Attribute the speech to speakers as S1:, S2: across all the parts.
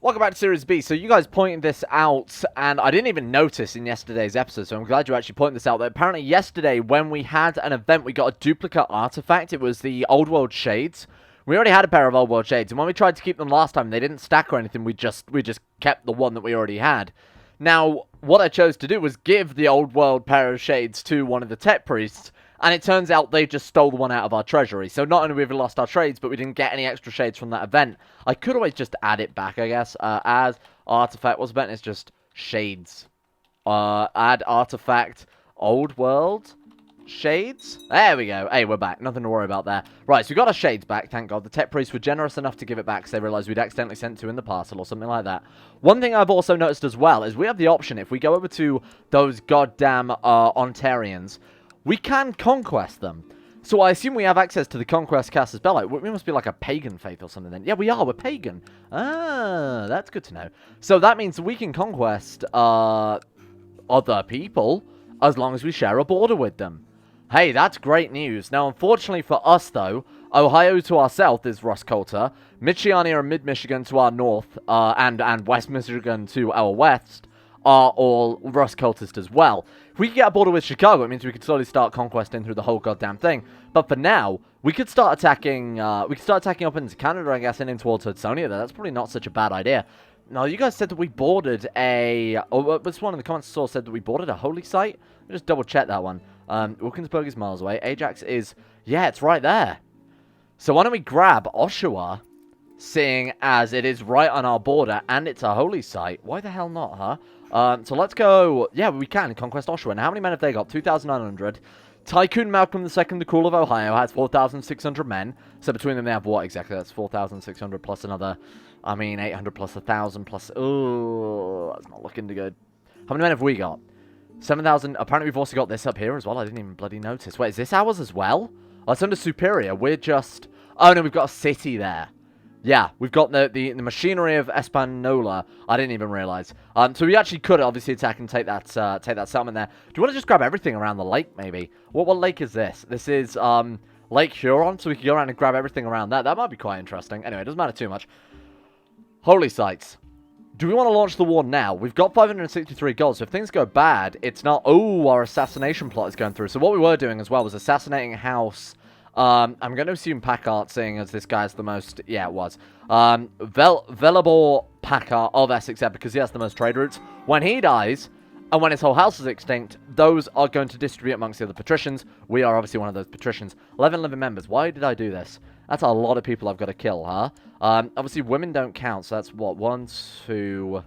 S1: Welcome back to Series B. So you guys pointed this out, and I didn't even notice in yesterday's episode, so I'm glad you actually pointed this out. That apparently yesterday, when we had an event, we got a duplicate artifact. It was the Old World Shades. We already had a pair of Old World Shades, and when we tried to keep them last time, they didn't stack or anything. We just kept the one that we already had. Now, what I chose to do was give the Old World pair of Shades to one of the Tech Priests, and it turns out they just stole the one out of our treasury. So not only have we lost our trades, but we didn't get any extra shades from that event. I could always just add it back, I guess. As artifact, what's event? It's just shades. Add artifact, Old World Shades. There we go. Hey, we're back. Nothing to worry about there. Right, so we got our shades back, thank God. The Tech Priests were generous enough to give it back because they realized we'd accidentally sent two in the parcel or something like that. One thing I've also noticed as well is we have the option, if we go over to those goddamn Ontarians, we can conquest them. So I assume we have access to the Conquest Casters Bellow. We must be like a pagan faith or something then. Yeah, we are. We're pagan. Ah, that's good to know. So that means we can conquest other people as long as we share a border with them. Hey, that's great news. Now, unfortunately for us, though, Ohio to our south is Roscoulter, Michiana and Mid-Michigan to our north, and West Michigan to our west are all Roscoultist as well. If we could get a border with Chicago, it means we could slowly start conquesting through the whole goddamn thing. But for now, we could start attacking, up into Canada, I guess, and in towards Hudsonia. That's probably not such a bad idea. Now, you guys said that we boarded a... Oh, this one in the comments said that we boarded a holy site. Let me just double check that one. Wilkinsburg is miles away. Ajax is... Yeah, it's right there. So why don't we grab Oshawa, seeing as it is right on our border, and it's a holy site. Why the hell not, huh? So let's go... Yeah, we can conquest Oshawa. Now, how many men have they got? 2,900. Tycoon Malcolm II, the Cool of Ohio, has 4,600 men. So between them, they have what exactly? That's 4,600 plus another... 800 plus 1,000 plus... Oh, that's not looking too good. How many men have we got? 7,000. Apparently, we've also got this up here as well. I didn't even bloody notice. Wait, is this ours as well? Oh, it's under Superior. We're just... Oh, no, we've got a city there. Yeah, we've got the machinery of Espanola. I didn't even realize. So we actually could obviously attack and take that settlement there. Do you want to just grab everything around the lake, maybe? What lake is this? This is Lake Huron, so we could go around and grab everything around that. That might be quite interesting. Anyway, it doesn't matter too much. Holy sites. Do we want to launch the war now? We've got 563 gold, so if things go bad, it's not... Oh, our assassination plot is going through. So what we were doing as well was assassinating House... I'm going to assume Packard, seeing as this guy's the most... Yeah, it was. Velibor Packard of Essex, because he has the most trade routes. When he dies, and when his whole house is extinct, those are going to distribute amongst the other patricians. We are obviously one of those patricians. 11 living members. Why did I do this? That's a lot of people I've got to kill, huh? Obviously, women don't count, so that's what? 1, 2...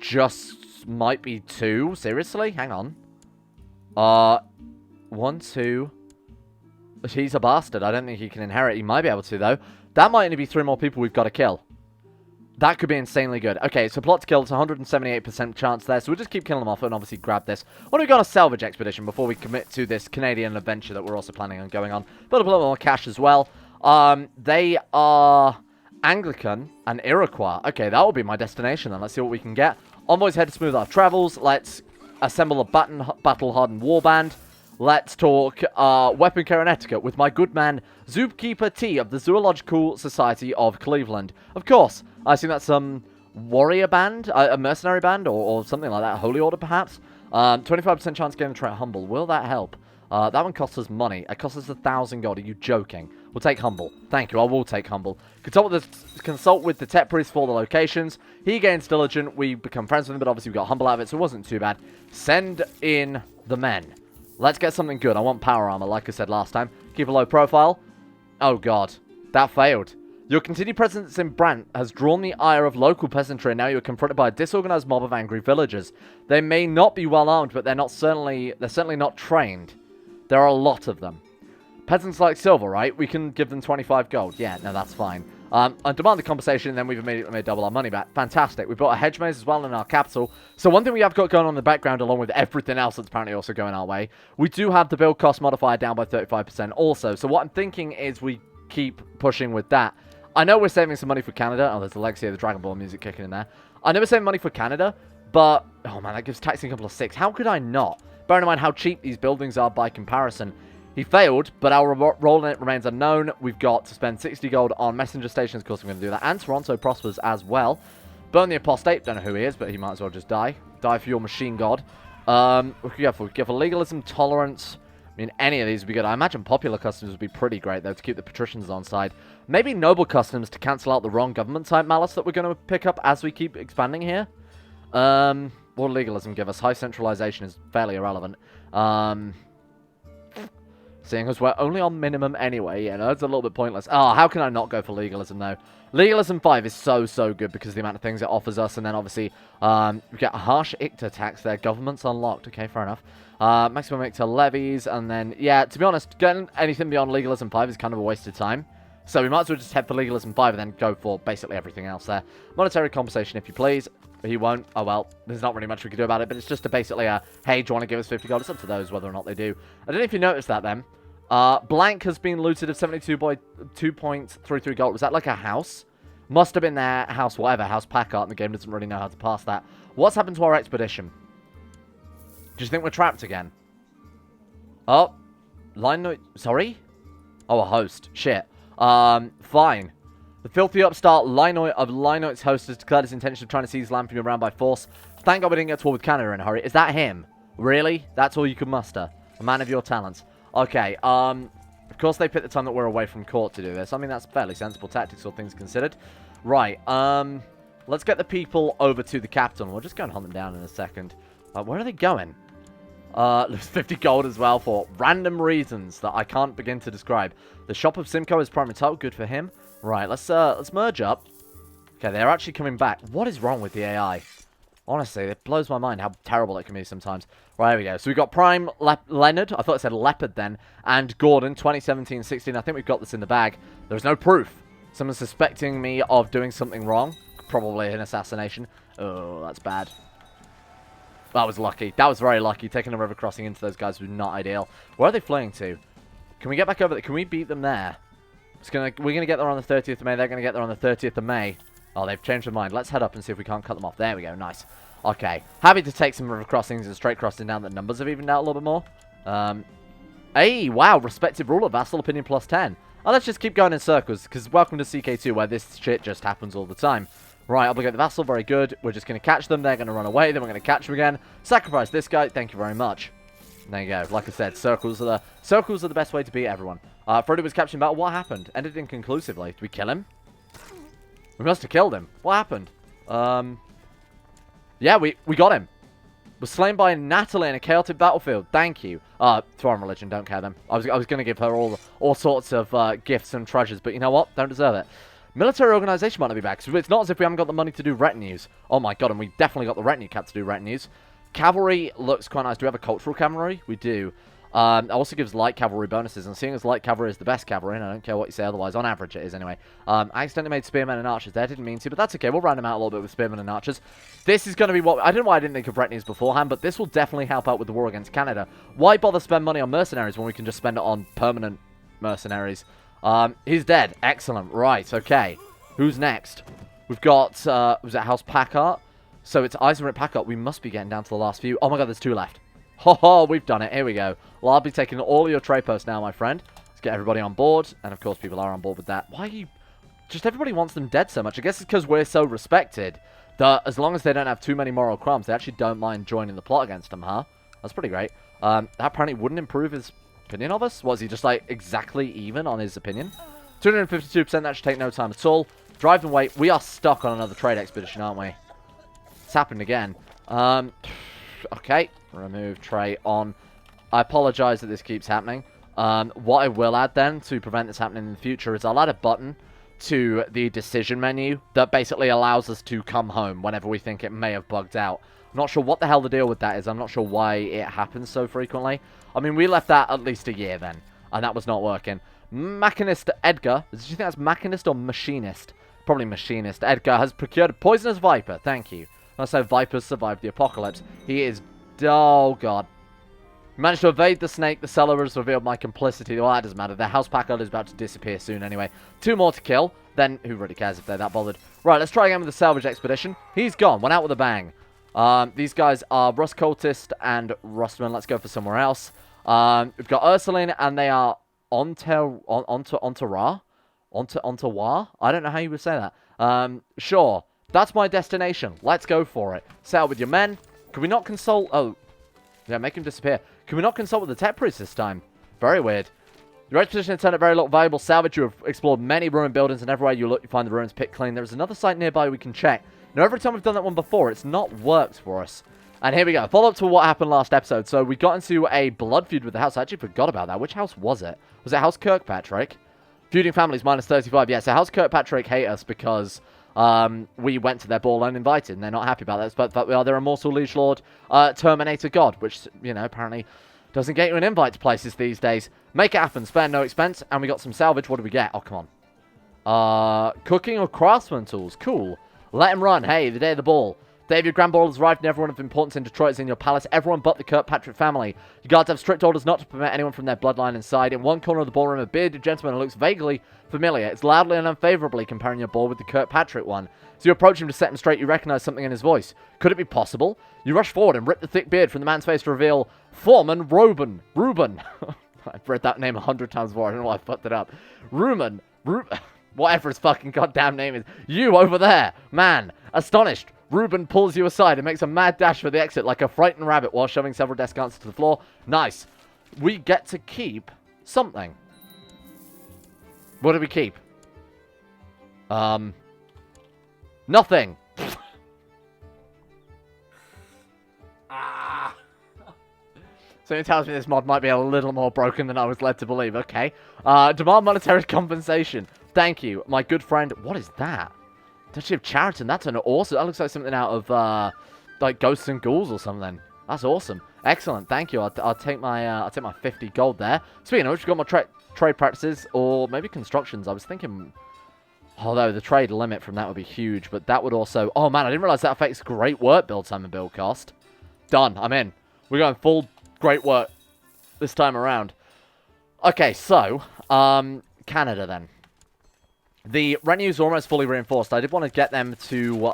S1: Just might be 2. Seriously? Hang on. 1, 2... He's a bastard. I don't think he can inherit. He might be able to, though. That might only be 3 more people we've got to kill. That could be insanely good. Okay, so plot to kill. It's 178% chance there. So we'll just keep killing them off and obviously grab this. What do we got on a salvage expedition before we commit to this Canadian adventure that we're also planning on going on? Build up a little more cash as well. They are Anglican and Iroquois. Okay, that will be my destination then. Let's see what we can get. Envoys head to smooth our travels. Let's assemble a battle-hardened warband. Let's talk weapon care and etiquette with my good man Zookeeper T of the Zoological Society of Cleveland. Of course, I assume that's some warrior band, a mercenary band, or something like that. Holy Order, perhaps. 25% chance getting the trait humble. Will that help? That one costs us money. It costs us 1,000 gold. Are you joking? We'll take humble. Thank you. I will take humble. Consult with the Tech Priest for the locations. He gains diligent. We become friends with him, but obviously we got humble out of it, so it wasn't too bad. Send in the men. Let's get something good. I want power armor, like I said last time. Keep a low profile. Oh, God. That failed. Your continued presence in Brant has drawn the ire of local peasantry, and now you're confronted by a disorganized mob of angry villagers. They may not be well armed, but they're certainly not trained. There are a lot of them. Peasants like silver, right? We can give them 25 gold. Yeah, no, that's fine. And demand the compensation, and then we've immediately made double our money back. Fantastic. We've got a hedge maze as well in our capital. So one thing we have got going on in the background, along with everything else that's apparently also going our way, we do have the build cost modifier down by 35% also. So what I'm thinking is we keep pushing with that. I know we're saving some money for Canada. Oh, there's the legacy of the Dragon Ball music kicking in there. I know we're saving money for Canada, but... Oh, man, that gives taxing a couple of 6. How could I not? Bearing in mind how cheap these buildings are by comparison. He failed, but our role in it remains unknown. We've got to spend 60 gold on messenger stations. Of course, I'm going to do that. And Toronto prospers as well. Burn the apostate. Don't know who he is, but he might as well just die. Die for your machine god. We could go for legalism, tolerance. I mean, any of these would be good. I imagine popular customs would be pretty great, though, to keep the patricians on side. Maybe noble customs to cancel out the wrong government-type malice that we're going to pick up as we keep expanding here. What will legalism give us? High centralization is fairly irrelevant. Seeing as we're only on minimum anyway, yeah, no, it's a little bit pointless. Oh, how can I not go for legalism, though? Legalism 5 is so good because of the amount of things it offers us, and then obviously we get harsh Icta tax there. Government's unlocked. Okay, fair enough. Maximum Icta levies, and then, yeah, to be honest, getting anything beyond legalism 5 is kind of a waste of time. So we might as well just head for legalism 5 and then go for basically everything else there. Monetary compensation, if you please. He won't. Oh, well, there's not really much we can do about it, but it's just basically a, hey, do you want to give us 50 gold? It's up to those whether or not they do. I don't know if you noticed that then. Blank has been looted of 72 by 2.33 gold. Was that like a house? Must have been their house, whatever, house Packard, and the game doesn't really know how to pass that. What's happened to our expedition? Do you think we're trapped again? Oh, line note, sorry? Oh, a host. Shit. Fine. The filthy upstart Linoit of Linoit's host has declared his intention of trying to seize land from you around by force. Thank God we didn't get to war with Canada in a hurry. Is that him? Really? That's all you can muster? A man of your talents. Okay, of course they picked the time that we're away from court to do this. I mean, that's fairly sensible tactics, all things considered. Right, let's get the people over to the capital. We'll just go and hunt them down in a second. Where are they going? There's 50 gold as well for random reasons that I can't begin to describe. The shop of Simcoe is primary title. Good for him. Right, let's merge up. Okay, they're actually coming back. What is wrong with the AI? Honestly, it blows my mind how terrible it can be sometimes. Right, here we go. So we've got Prime Leonard. I thought it said Leopard then. And Gordon, 2017-16. I think we've got this in the bag. There's no proof. Someone's suspecting me of doing something wrong. Probably an assassination. Oh, that's bad. That was lucky. That was very lucky. Taking a river crossing into those guys was not ideal. Where are they fleeing to? Can we get back over there? Can we beat them there? We're going to get there on the 30th of May. They're going to get there on the 30th of May. Oh, they've changed their mind. Let's head up and see if we can't cut them off. There we go. Nice. Okay. Happy to take some river crossings and straight crossing down. The numbers have evened out a little bit more. Hey, wow. Respective ruler. Vassal opinion plus 10. Oh, let's just keep going in circles, because welcome to CK2, where this shit just happens all the time. Right, obligate the vassal. Very good. We're just going to catch them. They're going to run away. Then we're going to catch them again. Sacrifice this guy. Thank you very much. There you go. Like I said, circles are the best way to beat everyone. Frodo was captured in battle. What happened? Ended inconclusively. Did we kill him? We must have killed him. What happened? Yeah, we got him. Was slain by Natalie in a chaotic battlefield. Thank you. Foreign religion, don't care them. I was going to give her all sorts of gifts and treasures, but you know what? Don't deserve it. Military organization might not be back. So it's not as if we haven't got the money to do retinues. Oh my god, and we definitely got the retinue cap to do retinues. Cavalry looks quite nice. Do we have a cultural cavalry? We do. It also gives light cavalry bonuses, and seeing as light cavalry is the best cavalry, and I don't care what you say otherwise, on average it is anyway. I accidentally made spearmen and archers there, didn't mean to, but that's okay, we'll round them out a little bit with spearmen and archers. This is going to be what, I don't know why I didn't think of retinues beforehand, but this will definitely help out with the war against Canada. Why bother spend money on mercenaries when we can just spend it on permanent mercenaries? He's dead, excellent, right, okay. Who's next? We've got, was it House Packard? So it's Eisenrit Packard, we must be getting down to the last few. Oh my god, there's 2 left. Ho ho, we've done it. Here we go. Well, I'll be taking all of your trade posts now, my friend. Let's get everybody on board. And, of course, people are on board with that. Why are you... Just everybody wants them dead so much. I guess it's because we're so respected that as long as they don't have too many moral crumbs, they actually don't mind joining the plot against them, huh? That's pretty great. That apparently wouldn't improve his opinion of us. Was he just, like, exactly even on his opinion? 252%, that should take no time at all. Drive and wait. We are stuck on another trade expedition, aren't we? It's happened again. Okay. Remove tray on. I apologize that this keeps happening. What I will add then to prevent this happening in the future is I'll add a button to the decision menu that basically allows us to come home whenever we think it may have bugged out. I'm not sure what the hell the deal with that is. I'm not sure why it happens so frequently. I mean, we left that at least a year then, and that was not working. Machinist Edgar. Do you think that's machinist or machinist? Probably machinist. Edgar has procured a poisonous viper. Thank you. That's how vipers survived the apocalypse. He is... Oh, God. Managed to evade the snake. The seller has revealed my complicity. Well, that doesn't matter. Their house Packard is about to disappear soon anyway. 2 more to kill. Then, who really cares if they're that bothered? Right, let's try again with the salvage expedition. He's gone. Went out with a bang. These guys are Rust Cultist and Rustman. Let's go for somewhere else. We've got Ursuline, and they are onto Ra? Onto Wa? I don't know how you would say that. Sure. That's my destination. Let's go for it. Set out with your men. Can we not consult... Oh. Yeah, make him disappear. Can we not consult with the tech priest this time? Very weird. Your exposition has turned up very little valuable salvage. You have explored many ruined buildings, and everywhere you look, you find the ruins picked clean. There's another site nearby we can check. Now, every time we've done that one before, it's not worked for us. And here we go. Follow up to what happened last episode. So, we got into a blood feud with the house. I actually forgot about that. Which house was it? Was it House Kirkpatrick? Feuding families, minus 35. Yeah, so House Kirkpatrick hate us because we went to their ball uninvited, and they're not happy about that. But we are their immortal liege lord, Terminator God, which, you know, apparently doesn't get you an invite to places these days. Make it happen, spare no expense, and we got some salvage. What do we get? Oh, come on. Cooking or craftsman tools. Cool. Let him run. Hey, the day of the ball. Day of your grand ball has arrived, and everyone of importance in Detroit is in your palace. Everyone but the Kirkpatrick family. You guards have strict orders not to permit anyone from their bloodline inside. In one corner of the ballroom, a bearded gentleman who looks vaguely familiar. It's loudly and unfavorably comparing your ball with the Kirkpatrick one. As you approach him to set him straight, you recognize something in his voice. Could it be possible? You rush forward and rip the thick beard from the man's face to reveal Foreman Reuben. I've read that name 100 times before. I don't know why I fucked it up. Reuben. Whatever his fucking goddamn name is. You over there. Man. Astonished, Reuben pulls you aside and makes a mad dash for the exit like a frightened rabbit while shoving several desk answers to the floor. Nice. We get to keep something. What do we keep? Nothing. So it tells me this mod might be a little more broken than I was led to believe. Okay. Demand monetary compensation. Thank you, my good friend. What is that? Duchy of Chariton. That's an awesome... That looks like something out of, like, Ghosts and Ghouls or something. That's awesome. Excellent. Thank you. I'll take my 50 gold there. Speaking of which, we've got my trade practices or maybe constructions. I was thinking... Although the trade limit from that would be huge, but that would also... Oh, man, I didn't realize that affects great work build time and build cost. Done. I'm in. We're going full great work this time around. Okay, so, Canada then. The retinues are almost fully reinforced. I did want to get them to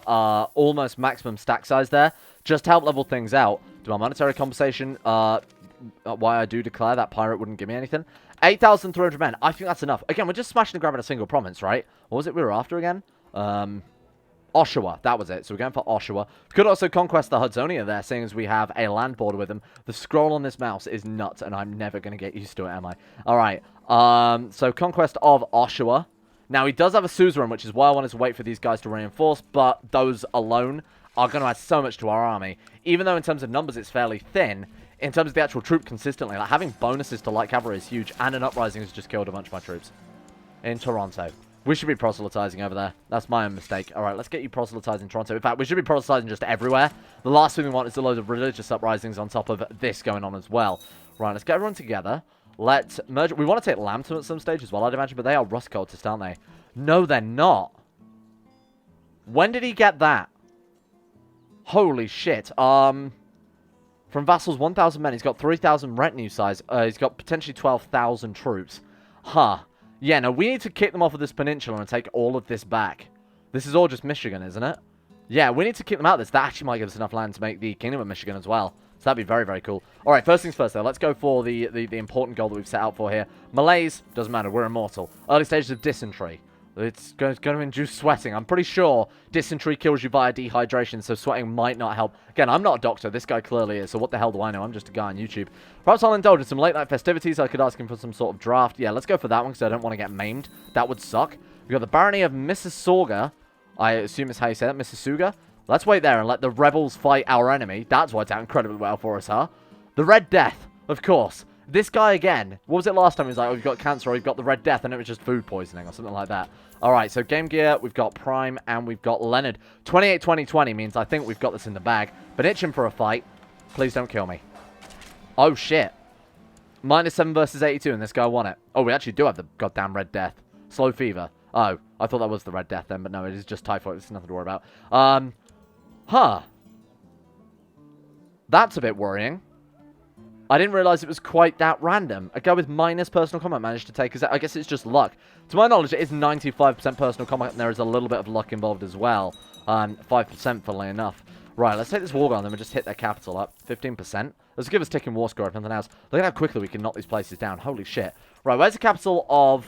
S1: almost maximum stack size there, just to help level things out. Do my monetary compensation, why I do declare that pirate wouldn't give me anything. 8,300 men. I think that's enough. Again, we're just smashing and grabbing a single province, right? What was it we were after again? Oshawa. That was it. So we're going for Oshawa. Could also conquest the Hudsonia there, seeing as we have a land border with them. The scroll on this mouse is nuts, and I'm never going to get used to it, am I? All right. So conquest of Oshawa. Now, he does have a suzerain, which is why I wanted to wait for these guys to reinforce, but those alone are going to add so much to our army. Even though in terms of numbers it's fairly thin, in terms of the actual troop consistently, like having bonuses to light cavalry is huge, and an uprising has just killed a bunch of my troops. In Toronto. We should be proselytizing over there. That's my own mistake. All right, let's get you proselytizing Toronto. In fact, we should be proselytizing just everywhere. The last thing we want is a load of religious uprisings on top of this going on as well. Right, let's get everyone together. Let's merge. We want to take Lambton at some stage as well, I'd imagine, but they are Rust cultists, aren't they? No, they're not. When did he get that? Holy shit. From vassals, 1,000 men. He's got 3,000 retinue size. He's got potentially 12,000 troops. Huh. Yeah, no, we need to kick them off of this peninsula and take all of this back. This is all just Michigan, isn't it? Yeah, we need to kick them out of this. That actually might give us enough land to make the Kingdom of Michigan as well. So that'd be very, very cool. All right, first things first, though. Let's go for the important goal that we've set out for here. Malaise, doesn't matter. We're immortal. Early stages of dysentery. It's going to induce sweating. I'm pretty sure dysentery kills you via dehydration, so sweating might not help. Again, I'm not a doctor. This guy clearly is, so what the hell do I know? I'm just a guy on YouTube. Perhaps I'll indulge in some late-night festivities. I could ask him for some sort of draft. Yeah, let's go for that one, because I don't want to get maimed. That would suck. We've got the Barony of Mississauga. I assume is how you say that, Mississauga. Let's wait there and let the rebels fight our enemy. That's worked out incredibly well for us, huh? The Red Death, of course. This guy again. What was it last time? He was like, oh, we've got cancer, or we've got the Red Death, and it was just food poisoning or something like that. All right, so Game Gear, we've got Prime, and we've got Leonard. 28-20-20 means I think we've got this in the bag. But itching for a fight. Please don't kill me. Oh, shit. -7 versus 82, and this guy won it. Oh, we actually do have the goddamn Red Death. Slow fever. Oh, I thought that was the Red Death then, but no, it is just typhoid. It's nothing to worry about. Huh. That's a bit worrying. I didn't realize it was quite that random. A guy with minus personal combat managed to take us out. I guess it's just luck. To my knowledge, it is 95% personal combat, and there is a little bit of luck involved as well. 5%, funnily enough. Right, let's take this war on them and just hit their capital up. 15%. Let's give us ticking war score if nothing else. Look at how quickly we can knock these places down. Holy shit. Right, where's the capital of...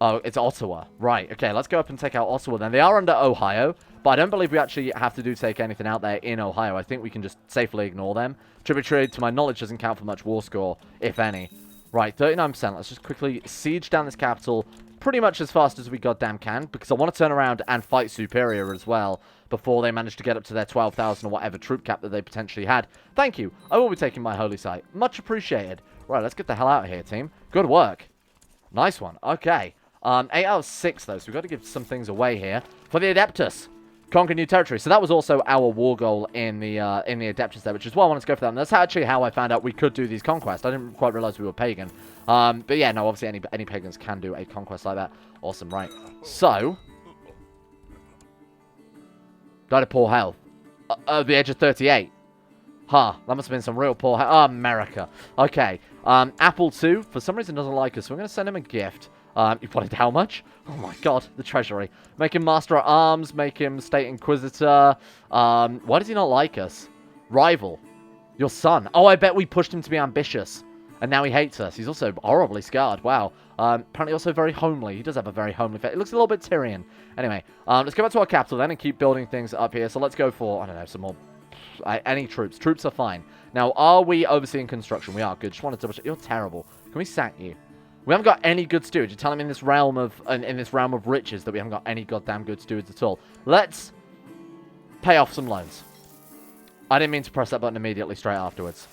S1: Oh, it's Ottawa. Right, okay, let's go up and take out Ottawa then. They are under Ohio, but I don't believe we actually have to take anything out there in Ohio. I think we can just safely ignore them. Tributary, to my knowledge, doesn't count for much war score, if any. Right, 39%. Let's just quickly siege down this capital pretty much as fast as we goddamn can, because I want to turn around and fight Superior as well before they manage to get up to their 12,000 or whatever troop cap that they potentially had. Thank you. I will be taking my holy site. Much appreciated. Right, let's get the hell out of here, team. Good work. Nice one. Okay. 8 out of 6, though, so we've got to give some things away here. For the Adeptus, conquer new territory. So that was also our war goal in the Adeptus there, which is why I wanted to go for that. And that's actually how I found out we could do these conquests. I didn't quite realize we were pagan. But yeah, no, obviously any pagans can do a conquest like that. Awesome, right. So, died of poor health. At the age of 38. Huh, that must have been some real poor health. Oh, America. Okay. Apple 2, for some reason, doesn't like us, so we're going to send him a gift. You wanted how much? Oh my god, the treasury. Make him Master at Arms, make him State Inquisitor. Why does he not like us? Rival. Your son. Oh, I bet we pushed him to be ambitious. And now he hates us. He's also horribly scarred. Wow. Apparently also very homely. He does have a very homely face. It looks a little bit Tyrian. Anyway, let's go back to our capital then and keep building things up here. So let's go for, I don't know, some more... any troops. Troops are fine. Now, are we overseeing construction? We are. Good. Just want to double check. You're terrible. Can we sack you? We haven't got any good stewards. You're telling me in this realm of riches that we haven't got any goddamn good stewards at all. Let's pay off some loans. I didn't mean to press that button immediately straight afterwards.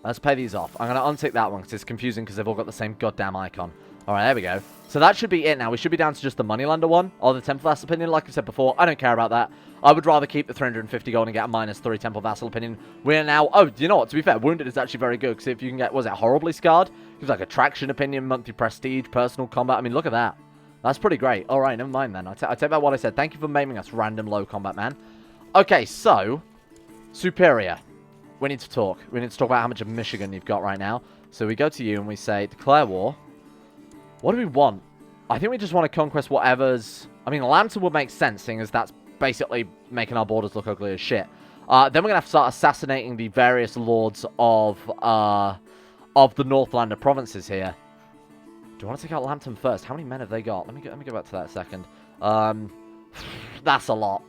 S1: Let's pay these off. I'm going to untick that one because it's confusing because they've all got the same goddamn icon. Alright, there we go. So that should be it now. We should be down to just the Moneylender one, or the Temple Vassal Opinion. Like I said before, I don't care about that. I would rather keep the 350 gold and get a -3 Temple Vassal Opinion. We're now... Oh, you know what? To be fair, Wounded is actually very good, because if you can get... Was it Horribly Scarred? Gives like Attraction Opinion, Monthly Prestige, Personal Combat. I mean, look at that. That's pretty great. Alright, never mind then. I take back what I said. Thank you for maiming us, random low combat man. Okay, so... Superior. We need to talk. We need to talk about how much of Michigan you've got right now. So we go to you and we say, declare war. What do we want? I think we just want to conquest whatever's... I mean, Lambton would make sense, seeing as that's basically making our borders look ugly as shit. Then we're going to have to start assassinating the various lords of the Northlander provinces here. Do I want to take out Lambton first? How many men have they got? Let me go back to that a second. That's a lot.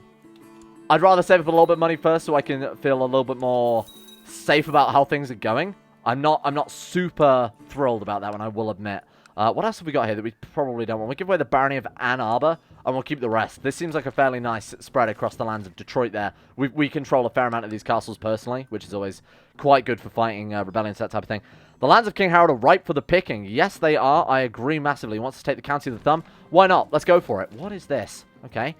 S1: I'd rather save up a little bit of money first so I can feel a little bit more safe about how things are going. I'm not super thrilled about that one, I will admit. What else have we got here that we probably don't want? We'll give away the Barony of Ann Arbor, and we'll keep the rest. This seems like a fairly nice spread across the lands of Detroit there. We control a fair amount of these castles personally, which is always quite good for fighting rebellions, that type of thing. The lands of King Harold are ripe for the picking. Yes, they are. I agree massively. He wants to take the County of the Thumb. Why not? Let's go for it. What is this? Okay.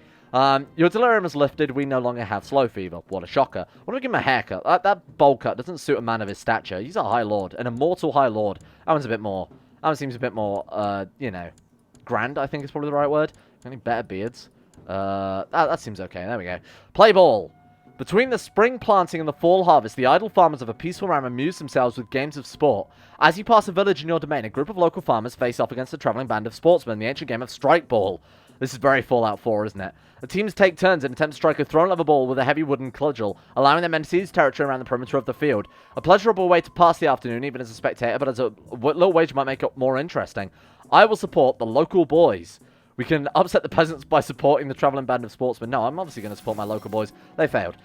S1: Your delirium is lifted. We no longer have slow fever. What a shocker. Why don't we give him a haircut? That bowl cut doesn't suit a man of his stature. He's a high lord. An immortal high lord. That one's a bit more... That one seems a bit more, you know, grand, I think is probably the right word. Any better beards? That seems okay. There we go. Play ball. Between the spring planting and the fall harvest, the idle farmers of a peaceful realm amuse themselves with games of sport. As you pass a village in your domain, a group of local farmers face off against a traveling band of sportsmen in the ancient game of strike ball. This is very Fallout 4, isn't it? The teams take turns and attempt to strike a thrown level ball with a heavy wooden cudgel, allowing their men to seize territory around the perimeter of the field. A pleasurable way to pass the afternoon, even as a spectator, but as a little wager might make it more interesting. I will support the local boys. We can upset the peasants by supporting the traveling band of sportsmen. No, I'm obviously going to support my local boys. They failed.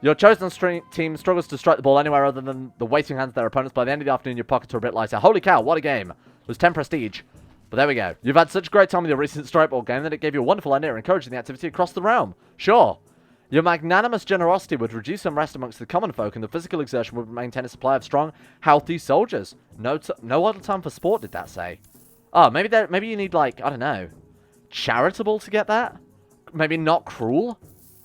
S1: Your chosen team struggles to strike the ball anywhere other than the waiting hands of their opponents. By the end of the afternoon, your pockets are a bit lighter. Holy cow, what a game. It was 10 prestige. But there we go. You've had such a great time with your recent strike ball game that it gave you a wonderful idea encouraging the activity across the realm. Sure. Your magnanimous generosity would reduce unrest amongst the common folk, and the physical exertion would maintain a supply of strong, healthy soldiers. No idle time for sport, did that say? Oh, maybe you need, like, I don't know, charitable to get that? Maybe not cruel?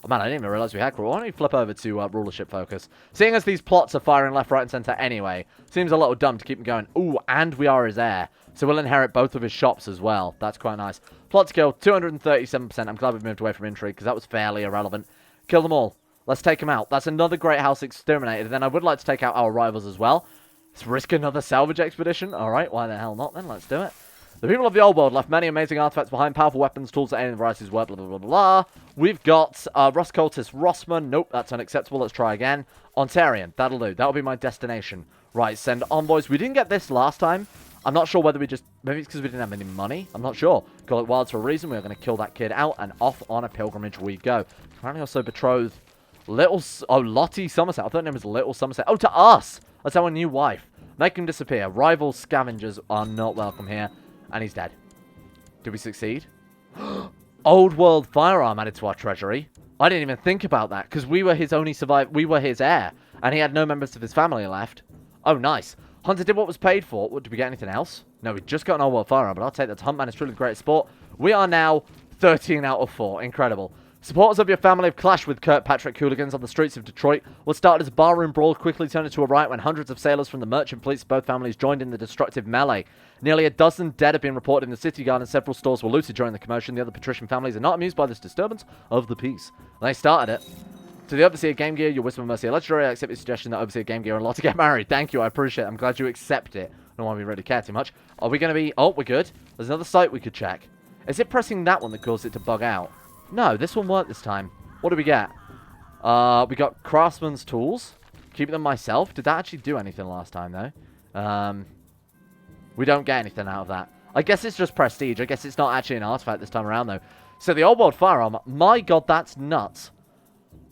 S1: Oh, man, I didn't even realize we had cruel. Why don't you flip over to rulership focus? Seeing as these plots are firing left, right, and center anyway, seems a little dumb to keep them going. Ooh, and we are his heir. So we'll inherit both of his shops as well. That's quite nice. Plot skill, 237%. I'm glad we've moved away from Intrigue, because that was fairly irrelevant. Kill them all. Let's take them out. That's another great house exterminated. Then I would like to take out our rivals as well. Let's risk another salvage expedition. Alright, why the hell not then? Let's do it. The people of the old world left many amazing artifacts behind, powerful weapons, tools that aid in varieties of work, blah, blah, blah, blah. We've got Rust Cultist Rossman. Nope, that's unacceptable. Let's try again. Ontarian. That'll do. That'll be my destination. Right, send envoys. We didn't get this last time. I'm not sure whether we just... Maybe it's because we didn't have any money. I'm not sure. Call it wild for a reason. We're going to kill that kid out, and off on a pilgrimage we go. Apparently also betrothed Little... Oh, Lottie Somerset. I thought her name was Little Somerset. Oh, to us! That's our new wife. Make him disappear. Rival scavengers are not welcome here. And he's dead. Did we succeed? Old world firearm added to our treasury. I didn't even think about that, because we were his only survivor. We were his heir, and he had no members of his family left. Oh, nice. Hunter did what was paid for. What, did we get anything else? No, we just got an old world firearm, but I'll take that. Huntman is truly the greatest sport. We are now 13 out of 4. Incredible. Supporters of your family have clashed with Kirkpatrick hooligans on the streets of Detroit. What started as a barroom brawl quickly turned into a riot when hundreds of sailors from the merchant fleets of both families joined in the destructive melee. Nearly a dozen dead have been reported in the city guard, and several stores were looted during the commotion. The other patrician families are not amused by this disturbance of the peace. They started it. To the Overseer Game Gear, your Wisdom of Mercy legendary. I accept your suggestion that Overseer Game Gear and Lot to get married. Thank you, I appreciate it. I'm glad you accept it. I don't know why we really care too much. Are we going to be... Oh, we're good. There's another site we could check. Is it pressing that one that caused it to bug out? No, this one worked this time. What do we get? We got Craftsman's Tools. Keep them myself. Did that actually do anything last time, though? We don't get anything out of that. I guess it's just prestige. I guess it's not actually an artifact this time around, though. So the old world firearm, my god, that's nuts.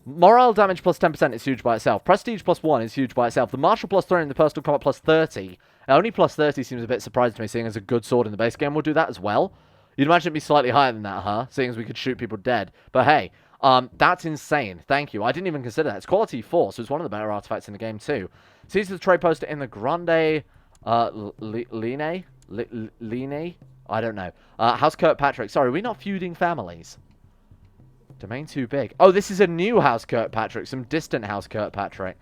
S1: Morale damage plus 10% is huge by itself. Prestige plus 1 is huge by itself. The martial plus 3 and the personal combat plus 30. Only plus 30 seems a bit surprising to me, seeing as a good sword in the base game will do that as well. You'd imagine it'd be slightly higher than that, huh? Seeing as we could shoot people dead. But hey, that's insane. Thank you. I didn't even consider that. It's quality 4, so it's one of the better artifacts in the game too. Seizes the trade poster in the Grande Line? I don't know. House Kirkpatrick. Sorry, we're not feuding families. Domain too big. Oh, this is a new House Kirkpatrick. Some distant House Kirkpatrick.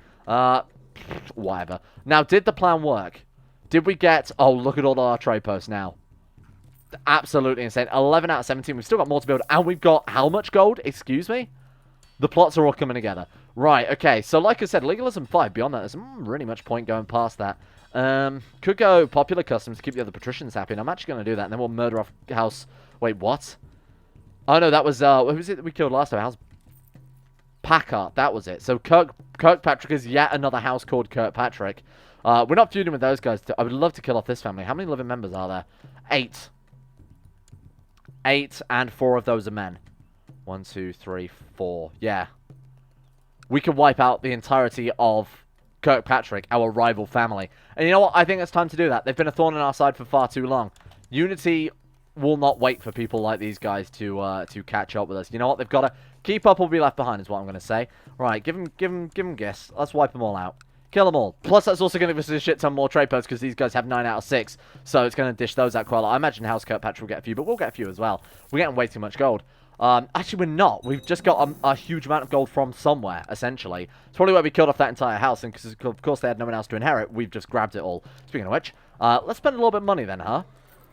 S1: Whatever. Now, did the plan work? Did we get... Oh, look at all our trade posts now. Absolutely insane. 11 out of 17. We've still got more to build. And we've got how much gold? Excuse me? The plots are all coming together. Right, okay. So, like I said, legalism 5. Beyond that, there's really much point going past that. Could go popular customs to keep the other patricians happy. And I'm actually going to do that. And then we'll murder off House... Wait, what? Oh, no, that was... who was it that we killed last time? House Packard. That was it. So, Kirkpatrick is yet another house called Kirkpatrick. We're not feuding with those guys. I would love to kill off this family. How many living members are there? 8. 8, and 4 of those are men. 1, 2, 3, 4. Yeah. We can wipe out the entirety of Kirkpatrick, our rival family. And you know what? I think it's time to do that. They've been a thorn in our side for far too long. Unity will not wait for people like these guys to catch up with us. You know what? They've got to keep up or be left behind is what I'm going to say. Right, give them gifts. Let's wipe them all out. Kill them all. Plus, that's also going to give us a shit ton more trade posts because these guys have 9 out of 6. So it's going to dish those out quite a lot. I imagine House Kirkpatrick will get a few, but we'll get a few as well. We're getting way too much gold. Actually, we're not. We've just got a huge amount of gold from somewhere, essentially. It's probably where we killed off that entire house, and because, of course, they had no one else to inherit, we've just grabbed it all. Speaking of which, let's spend a little bit of money then, huh?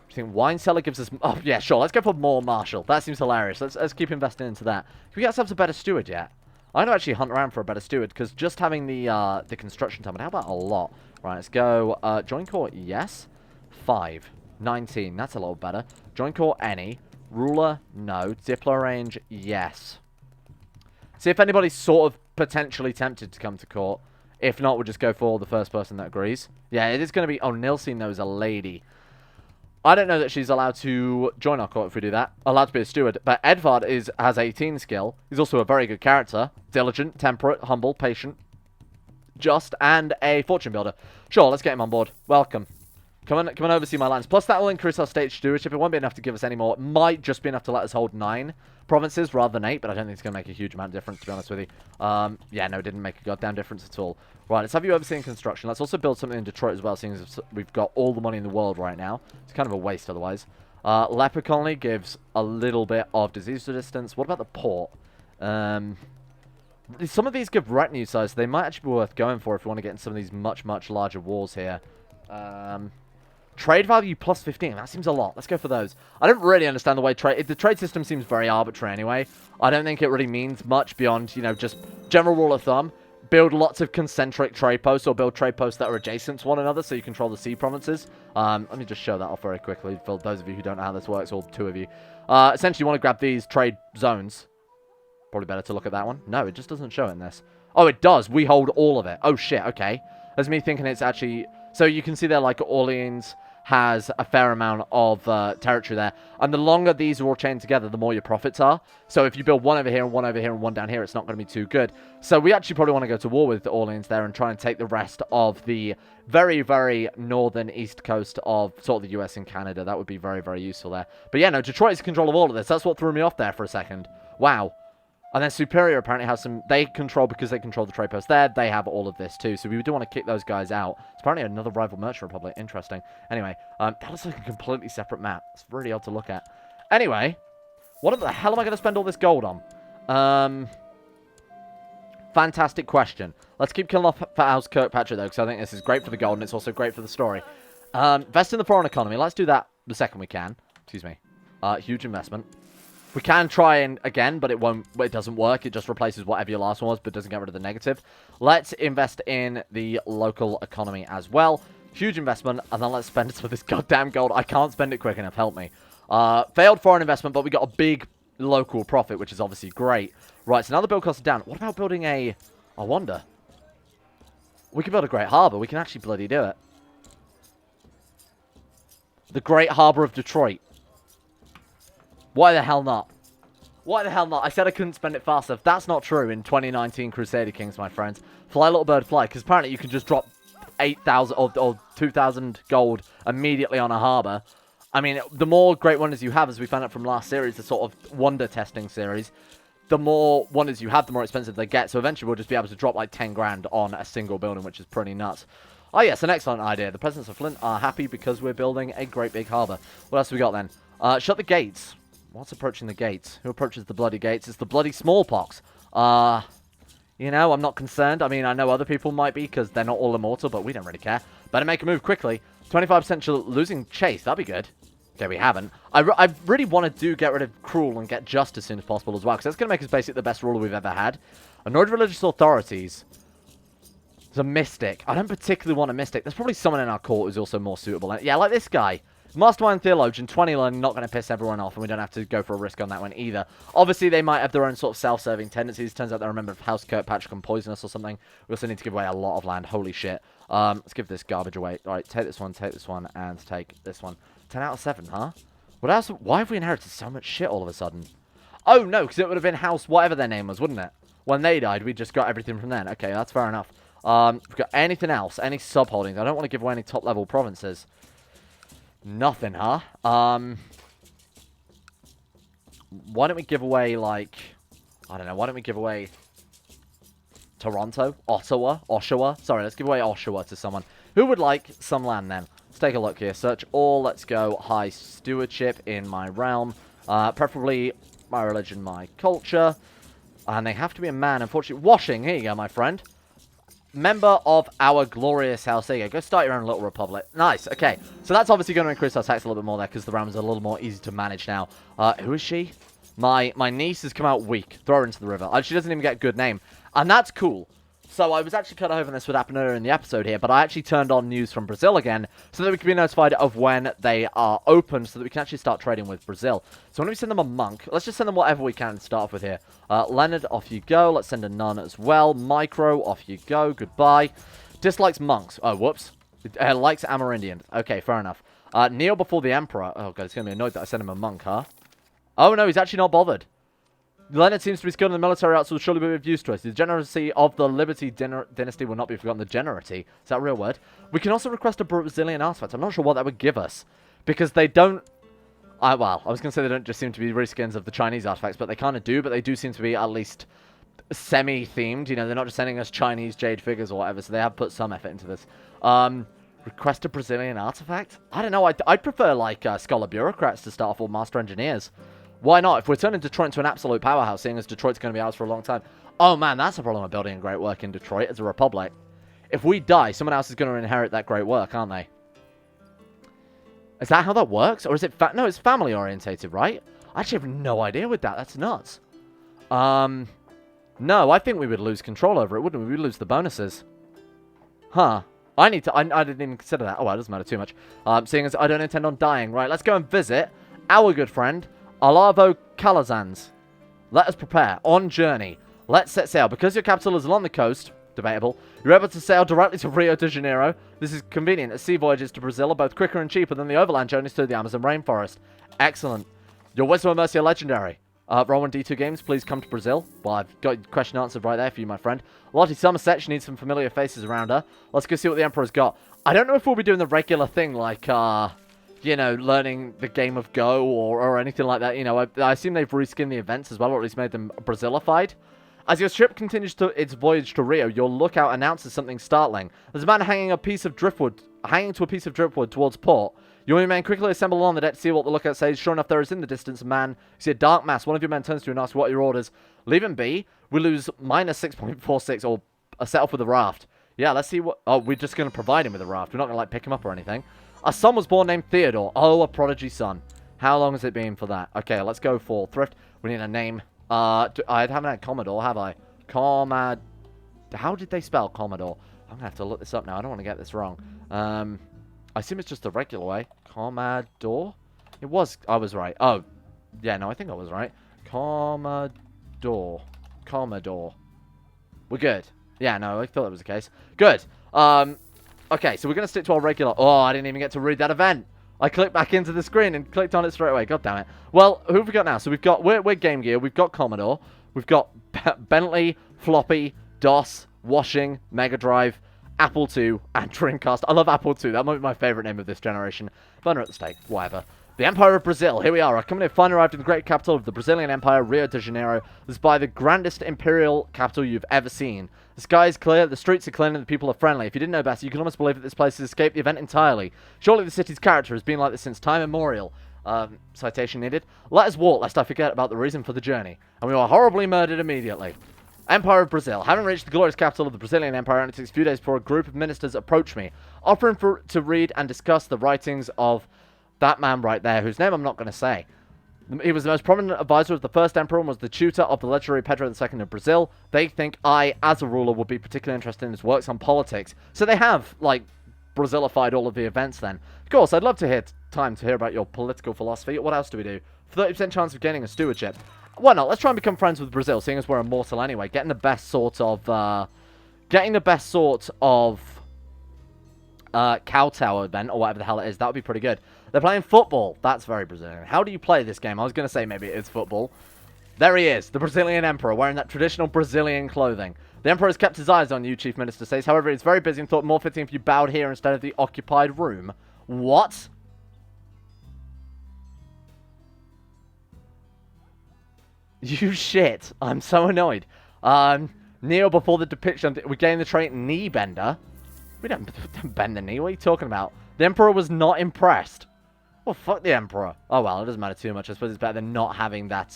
S1: I think wine cellar gives us... Oh, yeah, sure. Let's go for more marshal. That seems hilarious. Let's keep investing into that. Can we get ourselves a better steward yet? I'm going to actually hunt around for a better steward, because just having the construction time, but how about a lot? Right, let's go. Join Corps, yes. 5. 19. That's a little better. Join Corps, any. Ruler, no. Diplo range, yes. See if anybody's sort of potentially tempted to come to court. If not, we'll just go for the first person that agrees. Yeah, it is going to be... Oh, Nilsine, though, is a lady. I don't know that she's allowed to join our court if we do that. Allowed to be a steward. But Edvard has 18 skill. He's also a very good character. Diligent, temperate, humble, patient, just, and a fortune builder. Sure, let's get him on board. Welcome. Come on oversee my lands. Plus, that will increase our state stewardship. It won't be enough to give us any more. It might just be enough to let us hold 9 provinces rather than 8, but I don't think it's going to make a huge amount of difference, to be honest with you. Yeah, no, it didn't make a goddamn difference at all. Right, let's have you overseeing construction. Let's also build something in Detroit as well, seeing as we've got all the money in the world right now. It's kind of a waste otherwise. Leper colony gives a little bit of disease resistance. What about the port? Some of these give retinue size, so they might actually be worth going for if we want to get in some of these much, much larger wars here. Trade value plus 15. That seems a lot. Let's go for those. I don't really understand the way the trade system seems very arbitrary anyway. I don't think it really means much beyond, you know, just general rule of thumb. build lots of concentric trade posts or build trade posts that are adjacent to one another so you control the sea provinces. Let me just show that off very quickly for those of you who don't know how this works, or 2 of you. Essentially, you want to grab these trade zones. Probably better to look at that one. No, it just doesn't show it in this. Oh, it does. We hold all of it. Oh, shit. Okay. That's me thinking it's actually... So you can see there, like, Orleans has a fair amount of territory there. And the longer these are all chained together, the more your profits are. So if you build one over here and one over here and one down here, it's not going to be too good. So we actually probably want to go to war with Orleans there and try and take the rest of the very, very northern east coast of sort of the US and Canada. That would be very, very useful there. But yeah, no, Detroit is in control of all of this. That's what threw me off there for a second. Wow. And then Superior apparently has some... They control, because they control the trade post there, they have all of this too. So we do want to kick those guys out. It's apparently another rival merchant republic. Interesting. Anyway, that looks like a completely separate map. It's really odd to look at. Anyway, what the hell am I going to spend all this gold on? Fantastic question. Let's keep killing off for House Kirkpatrick though, because I think this is great for the gold and it's also great for the story. Invest in the foreign economy. Let's do that the second we can. Excuse me. Huge investment. We can try and again, but it doesn't work. It just replaces whatever your last one was, but doesn't get rid of the negative. Let's invest in the local economy as well. Huge investment, and then let's spend it for this goddamn gold. I can't spend it quick enough. Help me. Failed foreign investment, but we got a big local profit, which is obviously great. Right, so now the build costs are down. What about building a... I wonder. We could build a great harbour. We can actually bloody do it. The Great Harbour of Detroit. Why the hell not? Why the hell not? I said I couldn't spend it fast enough. That's not true in 2019 Crusader Kings, my friends. Fly, little bird, fly. Because apparently you can just drop 8,000 or 2,000 gold immediately on a harbour. I mean, the more great wonders you have, as we found out from last series, the sort of wonder testing series, the more wonders you have, the more expensive they get. So eventually we'll just be able to drop like 10 grand on a single building, which is pretty nuts. Oh yes, an excellent idea. The presidents of Flint are happy because we're building a great big harbour. What else have we got then? Shut the gates. What's approaching the gates? Who approaches the bloody gates? It's the bloody smallpox. You know, I'm not concerned. I mean, I know other people might be because they're not all immortal, but we don't really care. Better make a move quickly. 25% losing chase. That'd be good. Okay, we haven't. I really want to get rid of Cruel and get Just as soon as possible as well, because that's going to make us basically the best ruler we've ever had. Annoyed religious authorities. There's a mystic. I don't particularly want a mystic. There's probably someone in our court who's also more suitable. Yeah, like this guy. Mastermind Theologian, 20 learning, not going to piss everyone off, and we don't have to go for a risk on that one either. Obviously, they might have their own sort of self-serving tendencies. Turns out they're a member of House Kirkpatrick and poisonous or something. We also need to give away a lot of land. Holy shit. Let's give this garbage away. All right, take this one, and take this one. 10 out of 7, huh? What else? Why have we inherited so much shit all of a sudden? Oh, no, because it would have been House whatever their name was, wouldn't it? When they died, we just got everything from then. Okay, that's fair enough. If we've got anything else, any subholdings. I don't want to give away any top-level provinces. Nothing, huh? Why don't we give away, like... I don't know, why don't we give away... Toronto? Oshawa? Sorry, let's give away Oshawa to someone. Who would like some land, then? Let's take a look here. Search all. Let's go high stewardship in my realm. Preferably my religion, my culture. And they have to be a man, unfortunately. Washing, here you go, my friend. Member of our glorious house. There you go. Go start your own little republic. Nice. Okay. So that's obviously going to increase our tax a little bit more there because the realm is a little more easy to manage now. Who is she? My niece has come out weak. Throw her into the river. She doesn't even get a good name. And that's cool. So I was actually kind of hoping this would happen earlier in the episode here, but I actually turned on news from Brazil again so that we can be notified of when they are open so that we can actually start trading with Brazil. So when we send them a monk, let's just send them whatever we can to start off with here. Leonard, off you go. Let's send a nun as well. Micro, off you go. Goodbye. Dislikes monks. Oh, whoops. Likes Amerindians. Okay, fair enough. Kneel before the emperor. Oh, God, it's going to be annoyed that I sent him a monk, huh? Oh, no, he's actually not bothered. Leonard seems to be skilled in the military arts, so will surely be of use to us. The generosity of the Liberty dynasty will not be forgotten. The generosity. Is that a real word? We can also request a Brazilian artifact. I'm not sure what that would give us. Because they don't... well, I was going to say they don't just seem to be reskins of the Chinese artifacts, but they kind of do. But they do seem to be at least semi-themed. You know, they're not just sending us Chinese jade figures or whatever. So they have put some effort into this. Request a Brazilian artifact? I don't know. I'd prefer, like, scholar bureaucrats to start off, or master engineers. Why not? If we're turning Detroit into an absolute powerhouse, seeing as Detroit's going to be ours for a long time. Oh, man, that's a problem with building a great work in Detroit as a republic. If we die, someone else is going to inherit that great work, aren't they? Is that how that works? Or is it... no, it's family-orientated, right? I actually have no idea with that. That's nuts. No, I think we would lose control over it, wouldn't we? We'd lose the bonuses. Huh. I didn't even consider that. Oh, well, it doesn't matter too much. Seeing as I don't intend on dying. Right, let's go and visit our good friend, Alavo Calazans. Let us prepare. On journey. Let's set sail. Because your capital is along the coast, debatable, you're able to sail directly to Rio de Janeiro. This is convenient, as sea voyages to Brazil are both quicker and cheaper than the overland journeys through the Amazon rainforest. Excellent. Your wisdom and mercy are legendary. Roll and D2 games, please come to Brazil. Well, I've got your question answered right there for you, my friend. Lottie Somerset, she needs some familiar faces around her. Let's go see what the Emperor's got. I don't know if we'll be doing the regular thing, like, you know, learning the game of Go or anything like that. You know, I assume they've reskinned the events as well, or at least made them Brazilified. As your ship continues its voyage to Rio, your lookout announces something startling. There's a man hanging to a piece of driftwood towards port. Your men quickly assemble along the deck to see what the lookout says. Sure enough, there is in the distance a man. You see a dark mass. One of your men turns to you and asks what are your orders. Leave him be. We lose minus 6.46 or set off with a raft. Yeah, let's see what... Oh, we're just going to provide him with a raft. We're not going to, like, pick him up or anything. A son was born named Theodore. Oh, a prodigy son. How long has it been for that? Okay, let's go for thrift. We need a name. I haven't had Commodore, have I? How did they spell Commodore? I'm going to have to look this up now. I don't want to get this wrong. I assume it's just the regular way. Commodore? It was. I was right. Oh. Yeah, no, I think I was right. Commodore. We're good. Yeah, no, I thought that was the case. Good. Okay, so we're going to stick to our regular... Oh, I didn't even get to read that event. I clicked back into the screen and clicked on it straight away. God damn it. Well, who have we got now? So we've got... We're Game Gear. We've got Commodore. We've got Bentley, Floppy, DOS, Washing, Mega Drive, Apple II, and Dreamcast. I love Apple II. That might be my favorite name of this generation. Burner at the stake. Whatever. The Empire of Brazil. Here we are. Our company have finally arrived in the great capital of the Brazilian Empire, Rio de Janeiro. This is by the grandest imperial capital you've ever seen. The sky is clear, the streets are clean, and the people are friendly. If you didn't know better, you can almost believe that this place has escaped the event entirely. Surely the city's character has been like this since time immemorial. Citation needed. Let us walk, lest I forget about the reason for the journey. And we were horribly murdered immediately. Empire of Brazil. Having reached the glorious capital of the Brazilian Empire, it takes a few days before a group of ministers approach me, offering to read and discuss the writings of that man right there, whose name I'm not going to say. He was the most prominent advisor of the first emperor and was the tutor of the legendary Pedro II of Brazil. They think I, as a ruler, would be particularly interested in his works on politics. So they have, like, Brazilified all of the events then. Of course, I'd love to hear about your political philosophy. What else do we do? 30% chance of gaining a stewardship. Why not? Let's try and become friends with Brazil, seeing as we're immortal anyway. Getting the best sort of cow tower event, or whatever the hell it is. That would be pretty good. They're playing football. That's very Brazilian. How do you play this game? I was going to say maybe it is football. There he is, the Brazilian Emperor, wearing that traditional Brazilian clothing. The Emperor has kept his eyes on you, Chief Minister says. However, he's very busy and thought more fitting if you bowed here instead of the occupied room. What? You shit. I'm so annoyed. Neo before the depiction. We gained the trait knee bender. We don't bend the knee. What are you talking about? The Emperor was not impressed. Well, fuck the Emperor. Oh, well, it doesn't matter too much. I suppose it's better than not having that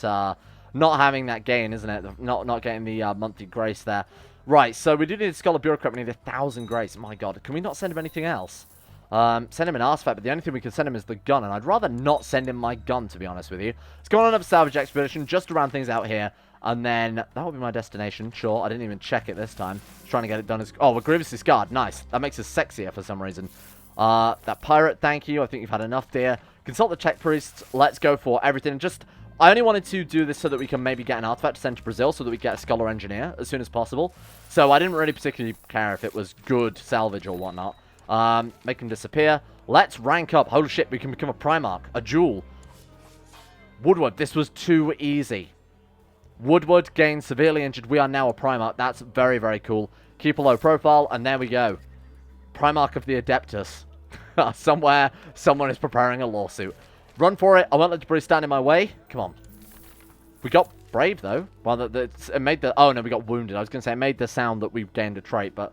S1: gain, isn't it? Not getting the monthly grace there. Right, so we do need a Scholar Bureaucrat. We need 1,000 grace. My God, can we not send him anything else? Send him an artifact, but the only thing we can send him is the gun, and I'd rather not send him my gun, to be honest with you. Let's go on another salvage expedition, just to round things out here, and then that will be my destination. Sure, I didn't even check it this time. Just trying to get it done as... Oh, we're grievously scarred. Nice. That makes us sexier for some reason. That pirate, thank you. I think you've had enough, dear. Consult the check priests. Let's go for everything. I only wanted to do this so that we can maybe get an artifact to send to Brazil, so that we get a scholar engineer as soon as possible. So I didn't really particularly care if it was good salvage or whatnot. Make them disappear. Let's rank up. Holy shit, we can become a Primarch. A jewel. Woodward, this was too easy. Woodward gained severely injured. We are now a Primarch. That's very, very cool. Keep a low profile, and there we go. Primarch of the Adeptus. Somewhere, someone is preparing a lawsuit. Run for it. I won't let debris stand in my way. Come on. We got brave, though. Well, it made the... Oh, no, we got wounded. I was going to say it made the sound that we gained a trait, but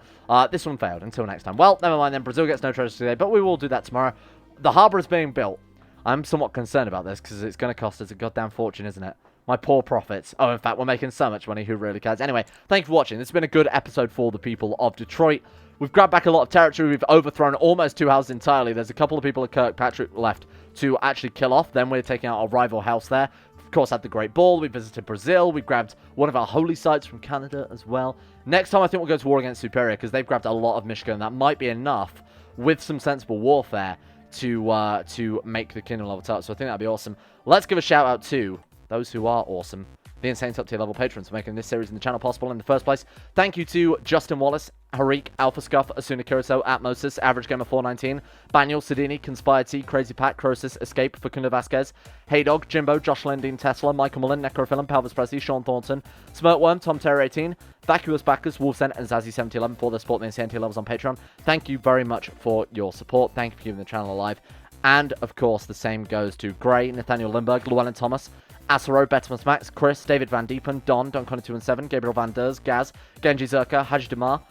S1: this one failed. Until next time. Well, never mind then. Brazil gets no treasures today, but we will do that tomorrow. The harbour is being built. I'm somewhat concerned about this, because it's going to cost us a goddamn fortune, isn't it? My poor profits. Oh, in fact, we're making so much money. Who really cares? Anyway, thank you for watching. This has been a good episode for the people of Detroit. We've grabbed back a lot of territory. We've overthrown almost 2 houses entirely. There's a couple of people at Kirkpatrick left to actually kill off. Then we're taking out our rival house there. of course, had the Great Ball. We visited Brazil. We grabbed one of our holy sites from Canada as well. Next time, I think we'll go to war against Superior, because they've grabbed a lot of Michigan. That might be enough with some sensible warfare to make the kingdom level up. So I think that'd be awesome. Let's give a shout out to those who are awesome. The insane top tier level patrons for making this series in the channel possible in the first place. Thank you to Justin Wallace, Harik, Alpha Scuff, Asuna Kirito, Atmosis, Average Gamer 419, Baniel, Sidini, Conspire T, Crazy Pat, Crosis, Escape, Facunda Vasquez, Hey Dog, Jimbo, Josh Lendine, Tesla, Michael Mullen, Necrophilim, Palvis Presley, Sean Thornton, Smirtworm, Tom Terry 18, Vacuous Backers, Wolfsen, and Zazzy 7011 for their support in the insane tier levels on Patreon. Thank you very much for your support. Thank you for keeping the channel alive. And of course, the same goes to Gray, Nathaniel Lindbergh, Llewellyn Thomas, Asaro, Betimus Max, Chris, David Van Diepen, Don, Connor 2 and 7, Gabriel Van Ders, Gaz, Genji Zerka, Haj Demar,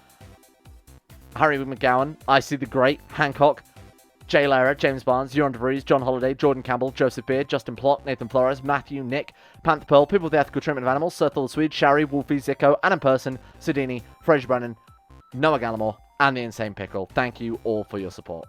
S1: Harry McGowan, I See the Great, Hancock, Jay Lara, James Barnes, Euron DeVries, John Holiday, Jordan Campbell, Joseph Beard, Justin Plott, Nathan Flores, Matthew, Nick, Panther Pearl, People with the Ethical Treatment of Animals, Serthal the Swede, Shari, Wolfie, Zico, Adam Person, Sidini, Fraser Brennan, Noah Gallimore, and the Insane Pickle. Thank you all for your support.